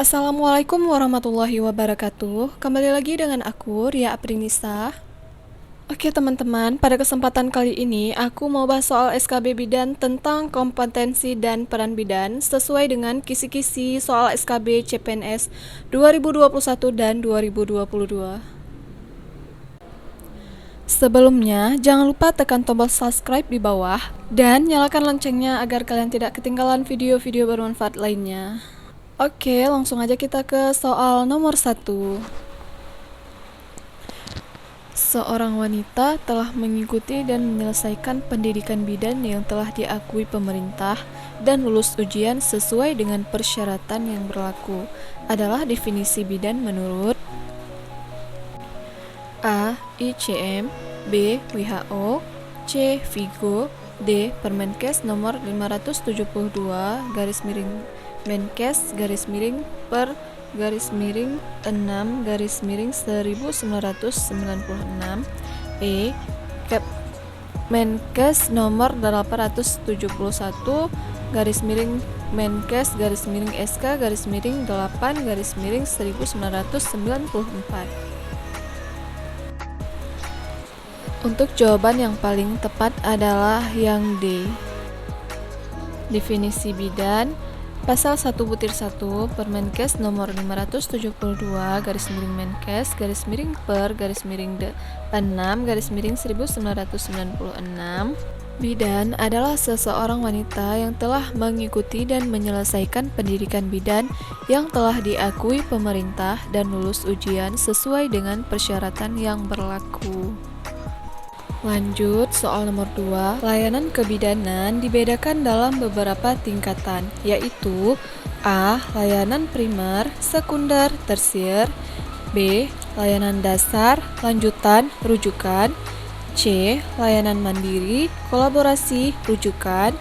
Assalamualaikum warahmatullahi wabarakatuh. Kembali lagi dengan aku, Ria Aprinisa. Oke teman-teman, pada kesempatan kali ini aku mau bahas soal SKB Bidan tentang kompetensi dan peran bidan sesuai dengan kisi-kisi soal SKB CPNS 2021 dan 2022. Sebelumnya, jangan lupa tekan tombol subscribe di bawah dan nyalakan loncengnya agar kalian tidak ketinggalan video-video bermanfaat lainnya. Oke, langsung aja kita ke soal nomor 1. Seorang wanita telah mengikuti dan menyelesaikan pendidikan bidan yang telah diakui pemerintah dan lulus ujian sesuai dengan persyaratan yang berlaku. Adalah definisi bidan menurut A. ICM, B. WHO, C. Vigo, D. Permenkes nomor 572 garis miring Menkes garis miring per garis miring 6 garis miring 1996, E. Menkes nomor 871 garis miring Menkes garis miring SK garis miring 8 garis miring 1994. Untuk jawaban yang paling tepat adalah yang D. Definisi bidan Pasal 1-1 Permenkes nomor 572 garis miring Menkes garis miring per garis miring 6 garis miring 1996. Bidan adalah seseorang wanita yang telah mengikuti dan menyelesaikan pendidikan bidan yang telah diakui pemerintah dan lulus ujian sesuai dengan persyaratan yang berlaku. Lanjut, soal nomor 2. Layanan kebidanan dibedakan dalam beberapa tingkatan, yaitu A. Layanan primer, sekunder, tersier, B. Layanan dasar, lanjutan, rujukan, C. Layanan mandiri, kolaborasi, rujukan,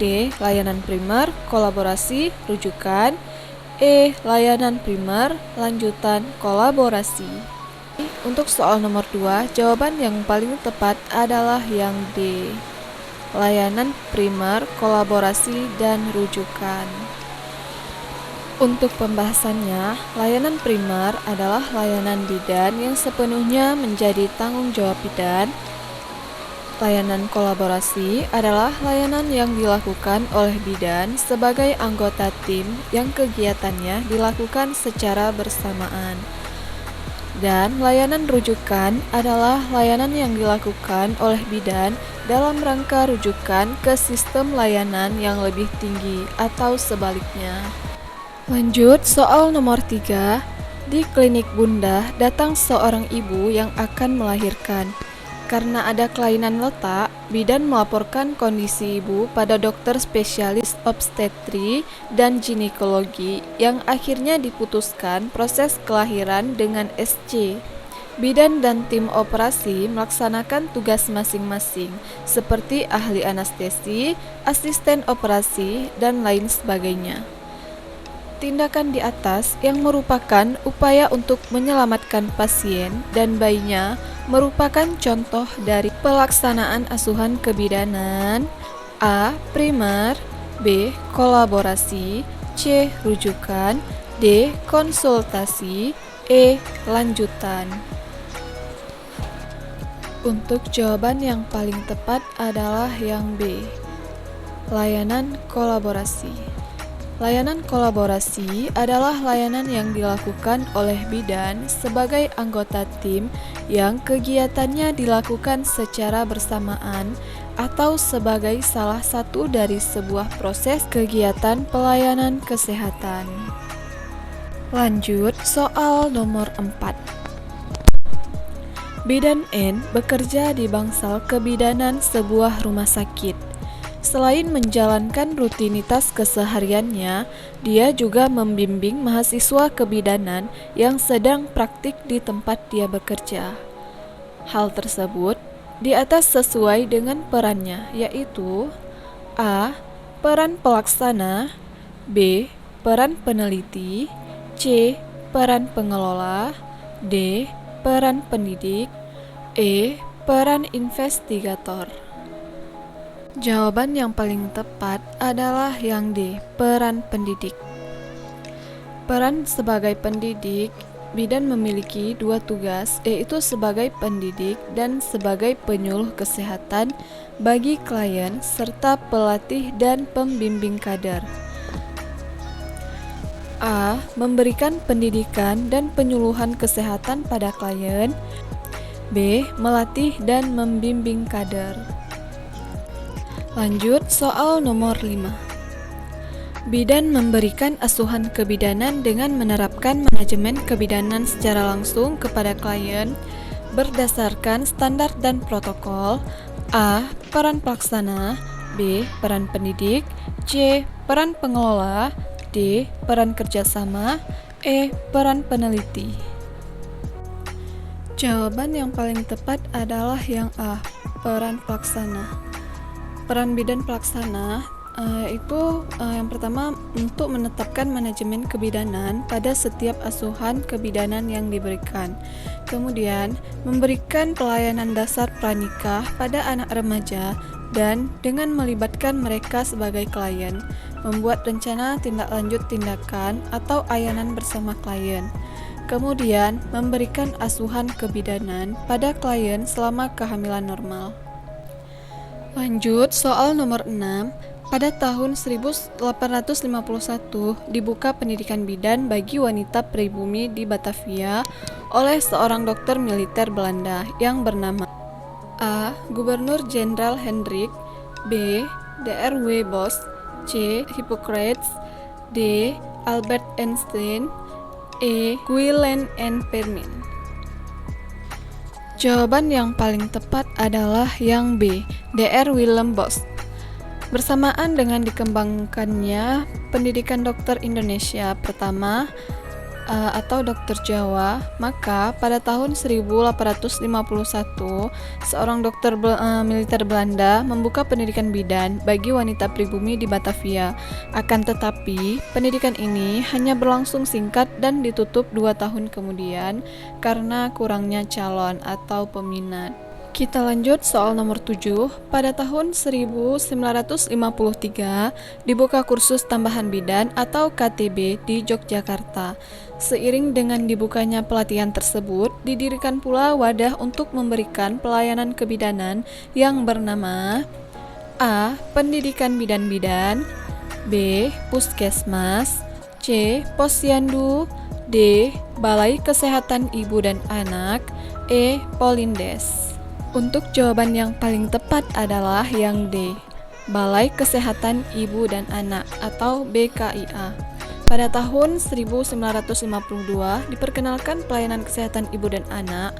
D. Layanan primer, kolaborasi, rujukan, E. Layanan primer, lanjutan, kolaborasi. Untuk soal nomor 2, jawaban yang paling tepat adalah yang D. Layanan primer, kolaborasi, dan rujukan. Untuk pembahasannya, layanan primer adalah layanan bidan yang sepenuhnya menjadi tanggung jawab bidan. Layanan kolaborasi adalah layanan yang dilakukan oleh bidan sebagai anggota tim yang kegiatannya dilakukan secara bersamaan. Dan layanan rujukan adalah layanan yang dilakukan oleh bidan dalam rangka rujukan ke sistem layanan yang lebih tinggi atau sebaliknya. Lanjut, soal nomor 3. Di klinik bunda datang seorang ibu yang akan melahirkan. Karena ada kelainan letak, bidan melaporkan kondisi ibu pada dokter spesialis obstetri dan ginekologi yang akhirnya diputuskan proses kelahiran dengan SC. Bidan dan tim operasi melaksanakan tugas masing-masing, seperti ahli anestesi, asisten operasi, dan lain sebagainya. Tindakan di atas yang merupakan upaya untuk menyelamatkan pasien dan bayinya merupakan contoh dari pelaksanaan asuhan kebidanan. A. Primer, B. Kolaborasi, C. Rujukan, D. Konsultasi, E. Lanjutan. Untuk jawaban yang paling tepat adalah yang B. Layanan kolaborasi. Layanan kolaborasi adalah layanan yang dilakukan oleh bidan sebagai anggota tim yang kegiatannya dilakukan secara bersamaan atau sebagai salah satu dari sebuah proses kegiatan pelayanan kesehatan. Lanjut, soal nomor 4. Bidan N bekerja di bangsal kebidanan sebuah rumah sakit. Selain menjalankan rutinitas kesehariannya, dia juga membimbing mahasiswa kebidanan yang sedang praktik di tempat dia bekerja. Hal tersebut di atas sesuai dengan perannya, yaitu A. Peran pelaksana, B. Peran peneliti, C. Peran pengelola, D. Peran pendidik, E. Peran investigator. Jawaban yang paling tepat adalah yang D, peran pendidik. Peran sebagai pendidik, bidan memiliki dua tugas, yaitu sebagai pendidik dan sebagai penyuluh kesehatan bagi klien serta pelatih dan pembimbing kader. A. Memberikan pendidikan dan penyuluhan kesehatan pada klien. B. Melatih dan membimbing kader. Lanjut soal nomor 5. Bidan memberikan asuhan kebidanan dengan menerapkan manajemen kebidanan secara langsung kepada klien berdasarkan standar dan protokol. A. Peran pelaksana. B. Peran pendidik. C. Peran pengelola. D. Peran kerjasama. E. Peran peneliti. Jawaban yang paling tepat adalah yang A. Peran pelaksana. Peran bidan pelaksana itu yang pertama untuk menetapkan manajemen kebidanan pada setiap asuhan kebidanan yang diberikan. Kemudian memberikan pelayanan dasar pranikah pada anak remaja dan dengan melibatkan mereka sebagai klien, membuat rencana tindak lanjut tindakan atau ayanan bersama klien. Kemudian memberikan asuhan kebidanan pada klien selama kehamilan normal. Lanjut soal nomor 6. Pada tahun 1851 dibuka pendidikan bidan bagi wanita pribumi di Batavia oleh seorang dokter militer Belanda yang bernama A. Gubernur Jenderal Hendrik. B. Dr.W. Bos. C. Hippocrates. D. Albert Einstein. E. Guillain and Firmin. Jawaban yang paling tepat adalah yang B. Dr. Willem Bos. Bersamaan dengan dikembangkannya pendidikan dokter Indonesia pertama atau dokter Jawa, maka pada tahun 1851 seorang dokter militer Belanda membuka pendidikan bidan bagi wanita pribumi di Batavia. Akan tetapi, pendidikan ini hanya berlangsung singkat dan ditutup 2 tahun kemudian karena kurangnya calon atau peminat. Kita lanjut soal nomor 7. Pada tahun 1953 dibuka kursus tambahan bidan atau KTB di Yogyakarta. Seiring dengan dibukanya pelatihan tersebut, didirikan pula wadah untuk memberikan pelayanan kebidanan yang bernama A. Pendidikan bidan-bidan. B. Puskesmas. C. Posyandu. D. Balai Kesehatan Ibu dan Anak. E. Polindes. Untuk jawaban yang paling tepat adalah yang D. Balai Kesehatan Ibu dan Anak atau BKIA. Pada tahun 1952 diperkenalkan pelayanan kesehatan ibu dan anak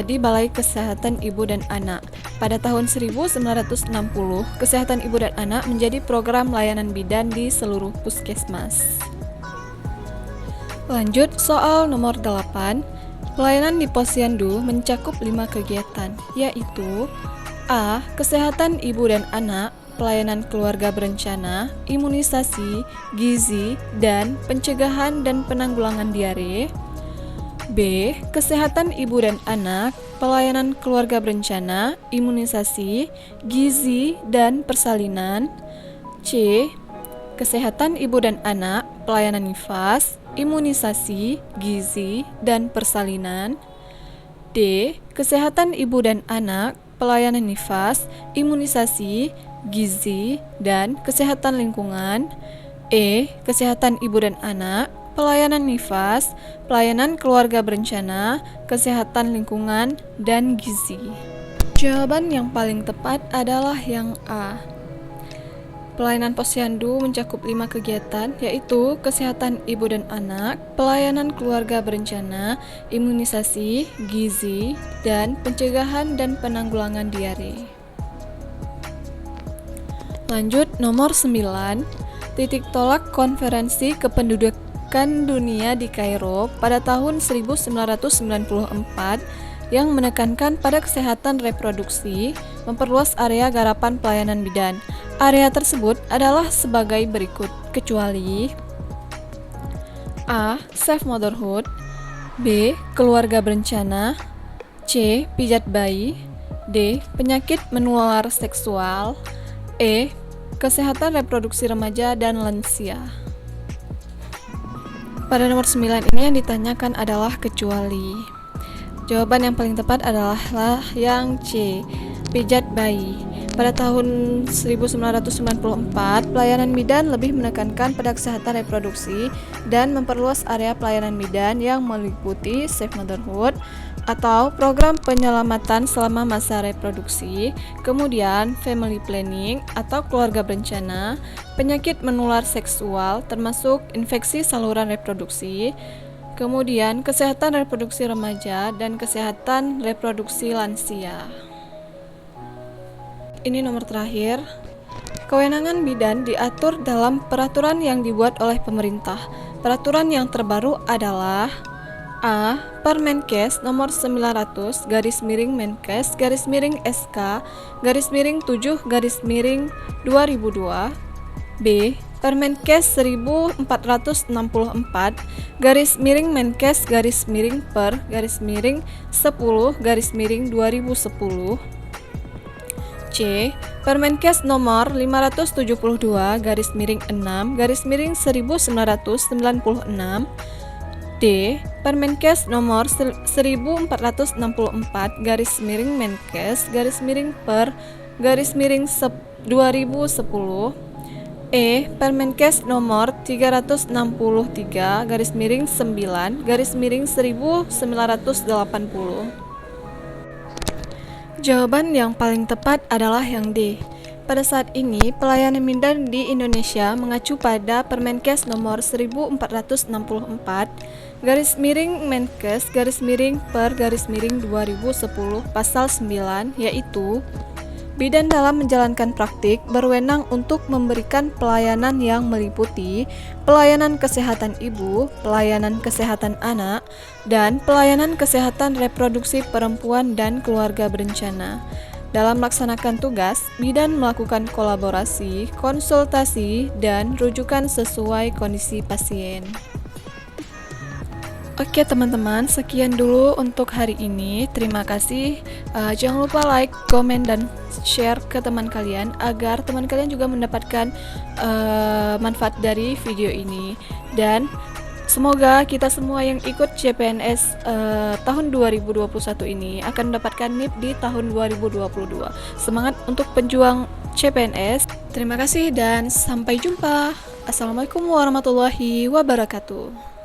di Balai Kesehatan Ibu dan Anak. Pada tahun 1960, kesehatan ibu dan anak menjadi program layanan bidan di seluruh puskesmas. Lanjut soal nomor 8. Pelayanan di posyandu mencakup 5 kegiatan, yaitu A. Kesehatan ibu dan anak, pelayanan keluarga berencana, imunisasi, gizi, dan pencegahan dan penanggulangan diare. B. Kesehatan ibu dan anak, pelayanan keluarga berencana, imunisasi, gizi, dan persalinan. C. Kesehatan ibu dan anak, pelayanan nifas, imunisasi, gizi, dan persalinan. D. Kesehatan ibu dan anak, pelayanan nifas, imunisasi, gizi, dan kesehatan lingkungan. E. Kesehatan ibu dan anak, pelayanan nifas, pelayanan keluarga berencana, kesehatan lingkungan, dan gizi. Jawaban yang paling tepat adalah yang A. Pelayanan posyandu mencakup 5 kegiatan, yaitu kesehatan ibu dan anak, pelayanan keluarga berencana, imunisasi, gizi, dan pencegahan dan penanggulangan diare. Lanjut nomor 9. Titik tolak Konferensi Kependudukan Dunia di Kairo pada tahun 1994 yang menekankan pada kesehatan reproduksi, memperluas area garapan pelayanan bidan. Area tersebut adalah sebagai berikut, kecuali A. Safe motherhood. B. Keluarga berencana. C. Pijat bayi. D. Penyakit menular seksual. E. Kesehatan reproduksi remaja dan lansia. Pada nomor 9 ini yang ditanyakan adalah kecuali. Jawaban yang paling tepat adalah yang C, pijat bayi. Pada tahun 1994, pelayanan bidan lebih menekankan pada kesehatan reproduksi dan memperluas area pelayanan bidan yang meliputi Safe Motherhood atau program penyelamatan selama masa reproduksi, kemudian family planning atau keluarga berencana, penyakit menular seksual termasuk infeksi saluran reproduksi, kemudian kesehatan reproduksi remaja dan kesehatan reproduksi lansia. Ini nomor terakhir. Kewenangan bidan diatur dalam peraturan yang dibuat oleh pemerintah. Peraturan yang terbaru adalah A. Permenkes nomor 900 Menkes SK 7 2002. B. Permenkes 1464 Menkes per 10 2010. C. Permenkes nomor 572 6 1996. D. Permenkes nomor 1464 Menkes per 2010. E. Permenkes nomor 363 9 1980. Jawaban yang paling tepat adalah yang D. Pada saat ini, pelayanan bidan di Indonesia mengacu pada Permenkes nomor 1464 Menkes per 2010 pasal 9, yaitu bidan dalam menjalankan praktik berwenang untuk memberikan pelayanan yang meliputi pelayanan kesehatan ibu, pelayanan kesehatan anak, dan pelayanan kesehatan reproduksi perempuan dan keluarga berencana. Dalam melaksanakan tugas, bidan melakukan kolaborasi, konsultasi, dan rujukan sesuai kondisi pasien. Oke teman-teman, sekian dulu untuk hari ini. Terima kasih. Jangan lupa like, komen, dan share ke teman kalian agar teman kalian juga mendapatkan manfaat dari video ini. Dan semoga kita semua yang ikut CPNS tahun 2021 ini akan mendapatkan NIP di tahun 2022. Semangat untuk pejuang CPNS. Terima kasih dan sampai jumpa. Assalamualaikum warahmatullahi wabarakatuh.